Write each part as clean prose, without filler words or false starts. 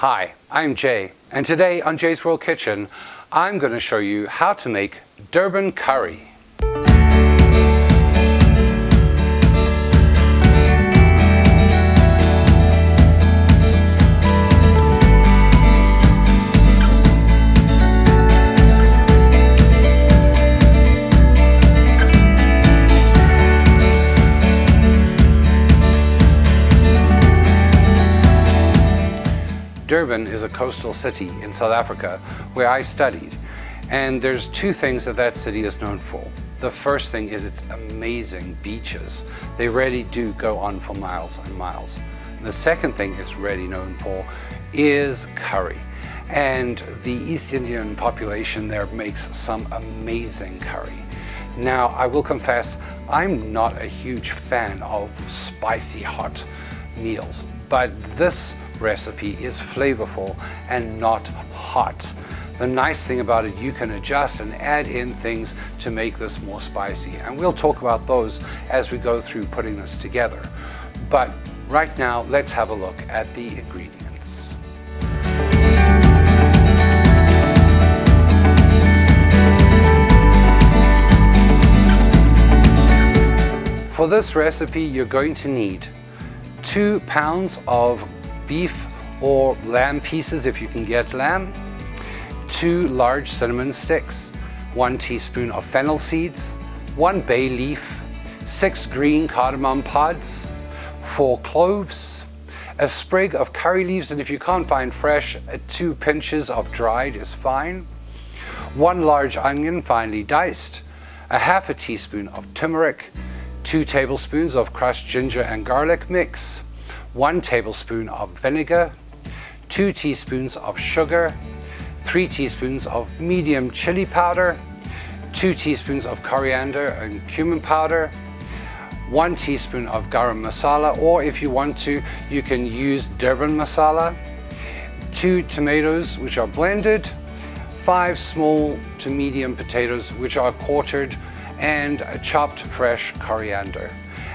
Hi, I'm Jay, and today on Jay's World Kitchen, I'm going to show you how to make Durban curry. Durban is a coastal city in South Africa where I studied, and there's two things that city is known for. The first thing is its amazing beaches. They really do go on for miles and miles. And the second thing it's really known for is curry. And the East Indian population there makes some amazing curry. Now, I will confess, I'm not a huge fan of spicy hot meals, but this recipe is flavorful and not hot. The nice thing about it, you can adjust and add in things to make this more spicy, and we'll talk about those as we go through putting this together. But right now, let's have a look at the ingredients. For this recipe, you're going to need 2 pounds of beef or lamb pieces if you can get lamb, 2 large cinnamon sticks, 1 teaspoon of fennel seeds, 1 bay leaf, 6 green cardamom pods, 4 cloves, a sprig of curry leaves, and if you can't find fresh, 2 pinches of dried is fine, 1 large onion finely diced, a half a teaspoon of turmeric, 2 tablespoons of crushed ginger and garlic mix, 1 tablespoon of vinegar, 2 teaspoons of sugar, 3 teaspoons of medium chili powder, 2 teaspoons of coriander and cumin powder, 1 teaspoon of Durban Masala, or if you want to, you can use Durban Masala, 2 tomatoes which are blended, 5 small to medium potatoes which are quartered, and a chopped fresh coriander.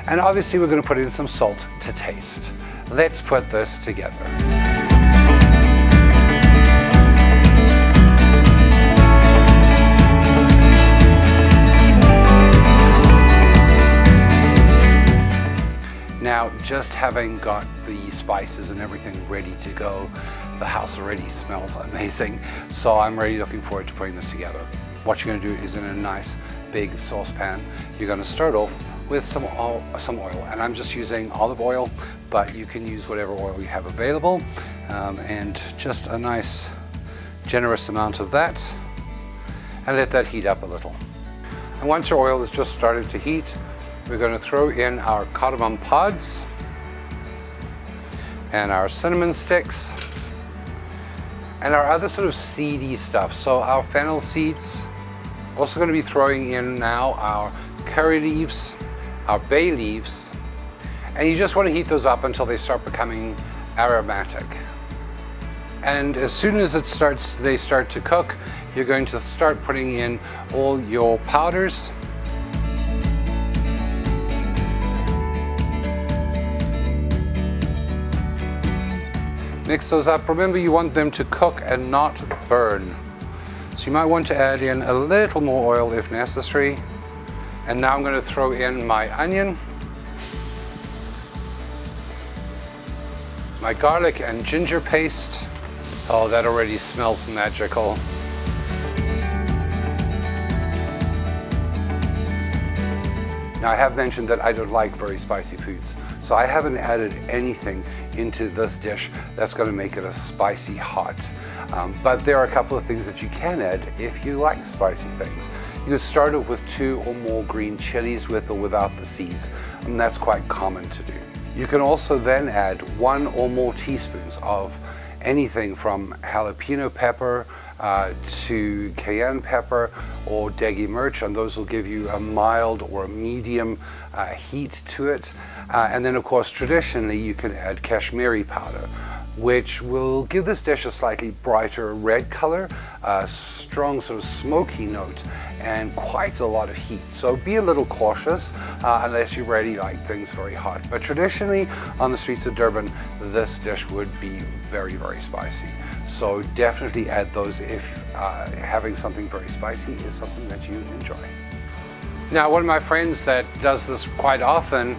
And obviously we're going to put in some salt to taste. Let's put this together. Now, just having got the spices and everything ready to go, the house already smells amazing. So I'm really looking forward to putting this together. What you're going to do is, in a nice big saucepan, you're going to start off with some oil, and I'm just using olive oil, but you can use whatever oil you have available, and just a nice generous amount of that, and let that heat up a little. And once your oil has just started to heat, we're going to throw in our cardamom pods and our cinnamon sticks and our other sort of seedy stuff. So our fennel seeds, also going to be throwing in now our curry leaves, our bay leaves, and you just want to heat those up until they start becoming aromatic. And as soon as they start to cook, you're going to start putting in all your powders. Mix those up. Remember, you want them to cook and not burn. So you might want to add in a little more oil if necessary. And now I'm going to throw in my onion, my garlic and ginger paste. Oh, that already smells magical. Now, I have mentioned that I don't like very spicy foods, so I haven't added anything into this dish that's going to make it a spicy hot. But there are a couple of things that you can add if you like spicy things. You could start off with 2 or more green chilies with or without the seeds, and that's quite common to do. You can also then add 1 or more teaspoons of anything from jalapeno pepper to cayenne pepper or degi mirch, and those will give you a mild or a medium heat to it. And then, of course, traditionally you can add Kashmiri powder. which will give this dish a slightly brighter red color, a strong sort of smoky note, and quite a lot of heat. So be a little cautious unless you really like things very hot. But traditionally on the streets of Durban, this dish would be very, very spicy. So definitely add those if having something very spicy is something that you enjoy. Now, one of my friends that does this quite often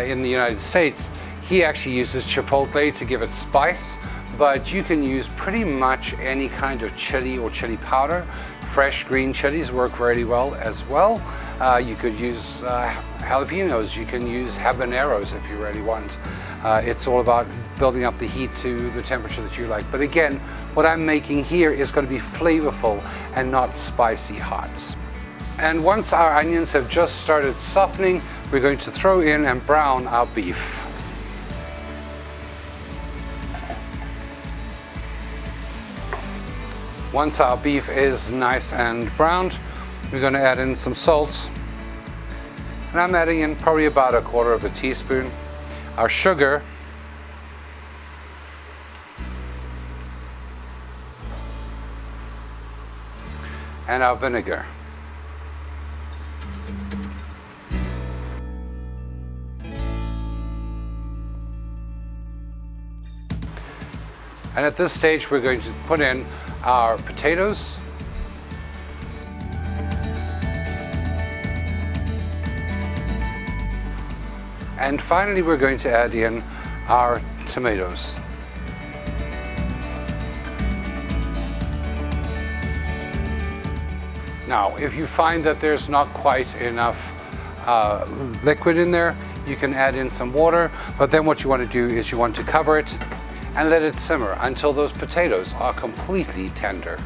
in the United States, he actually uses chipotle to give it spice, but you can use pretty much any kind of chili or chili powder. Fresh green chilies work really well as well. You could use jalapenos, you can use habaneros if you really want. It's all about building up the heat to the temperature that you like. But again, what I'm making here is going to be flavorful and not spicy hot. And once our onions have just started softening, we're going to throw in and brown our beef. Once our beef is nice and browned, we're going to add in some salt. And I'm adding in probably about 1/4 teaspoon. Our sugar. And our vinegar. And at this stage, we're going to put in our potatoes. And finally, we're going to add in our tomatoes. Now, if you find that there's not quite enough liquid in there, you can add in some water, but then what you want to do is you want to cover it and let it simmer until those potatoes are completely tender.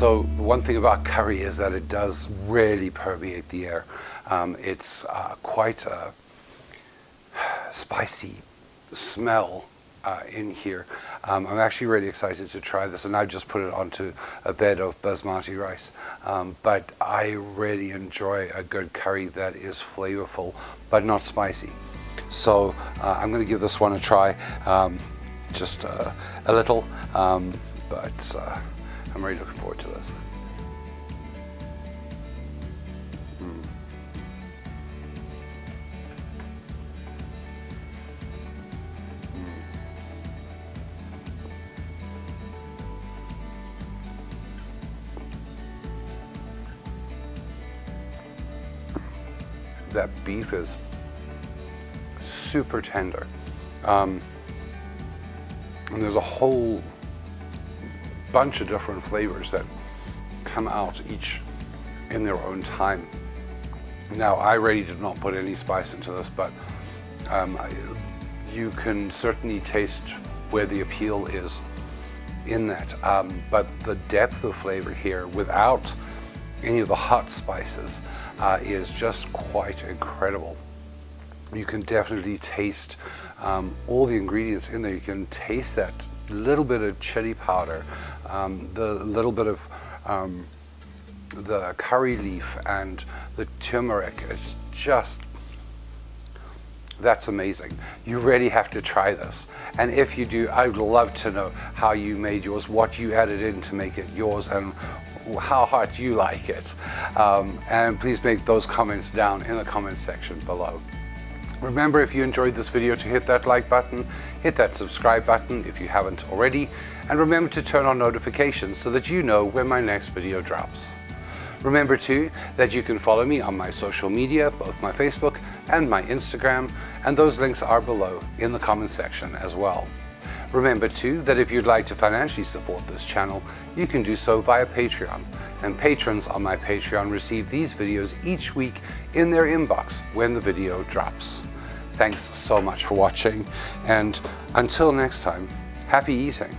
So one thing about curry is that it does really permeate the air. It's quite a spicy smell in here. I'm actually really excited to try this, and I've just put it onto a bed of basmati rice. But I really enjoy a good curry that is flavorful but not spicy. So I'm going to give this one a try, just a little, but I'm really looking forward to this. That beef is super tender. And there's a whole bunch of different flavors that come out each in their own time. Now, I really did not put any spice into this, but you can certainly taste where the appeal is in that. But the depth of flavor here without any of the hot spices is just quite incredible. You can definitely taste all the ingredients in there. You can taste that little bit of chili powder, the little bit of the curry leaf and the turmeric. It's just, that's amazing. You really have to try this. And if you do, I would love to know how you made yours, what you added in to make it yours, and how hot you like it. And please make those comments down in the comments section below. Remember, if you enjoyed this video, to hit that like button, hit that subscribe button if you haven't already, and remember to turn on notifications so that you know when my next video drops. Remember too that you can follow me on my social media, both my Facebook and my Instagram, and those links are below in the comment section as well. Remember too that if you'd like to financially support this channel, you can do so via Patreon, and patrons on my Patreon receive these videos each week in their inbox when the video drops. Thanks so much for watching, and until next time, happy eating.